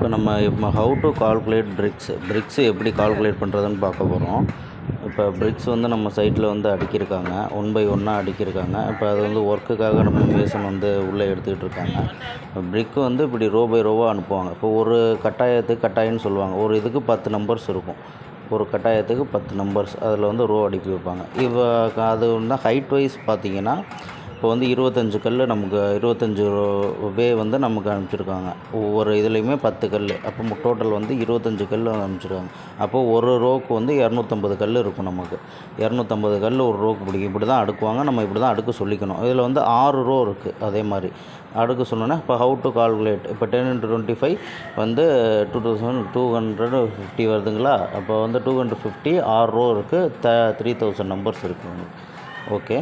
இப்போ நம்ம how to calculate BRICS எப்படி கால்குலேட் பண்ணுறதுன்னு பார்க்க போகிறோம். இப்போ பிரிக்ஸ் வந்து நம்ம சைட்டில் வந்து அடுக்கியிருக்காங்க, 1 பை 1 அடுக்கியிருக்காங்க. இப்போ அது வந்து ஒர்க்குக்காக நம்ம மேசன் வந்து உள்ளே எடுத்துக்கிட்டு இருக்காங்க. பிரிக்கு வந்து இப்படி ரோ பை ரோவாக அனுப்புவாங்க. இப்போ ஒரு கட்டாயம்னு சொல்லுவாங்க. ஒரு இதுக்கு 10 நம்பர்ஸ் இருக்கும். ஒரு கட்டாயத்துக்கு 10 நம்பர்ஸ் அதில் வந்து ரோ அடுக்கி வைப்பாங்க. அது வந்து ஹைட் வைஸ் பார்த்திங்கன்னா இப்போ வந்து 25 கல் நமக்கு 25 வே வந்து நமக்கு அனுப்பிச்சிருக்காங்க. ஒவ்வொரு இதுலேயுமே 10 கல், அப்போ டோட்டல் வந்து 25 கல் அனுப்பிச்சிருக்காங்க. அப்போது ஒரு ரோவுக்கு வந்து 250 கல் இருக்கும். நமக்கு 250 கல் ஒரு ரோவுக்கு பிடிக்கும். இப்படி தான் அடுக்குவாங்க. நம்ம இப்படி தான் அடுக்க சொல்லிக்கணும். இதில் வந்து 6 ரோ இருக்குது. அதே மாதிரி அடுக்க சொன்னோன்னா இப்போ ஹவு டு கால்குலேட், இப்போ 10 × 25 வந்து 2250 வருதுங்களா. அப்போ வந்து 250 6 ரோ இருக்குது, 3000 நம்பர்ஸ் இருக்குது. ஓகே.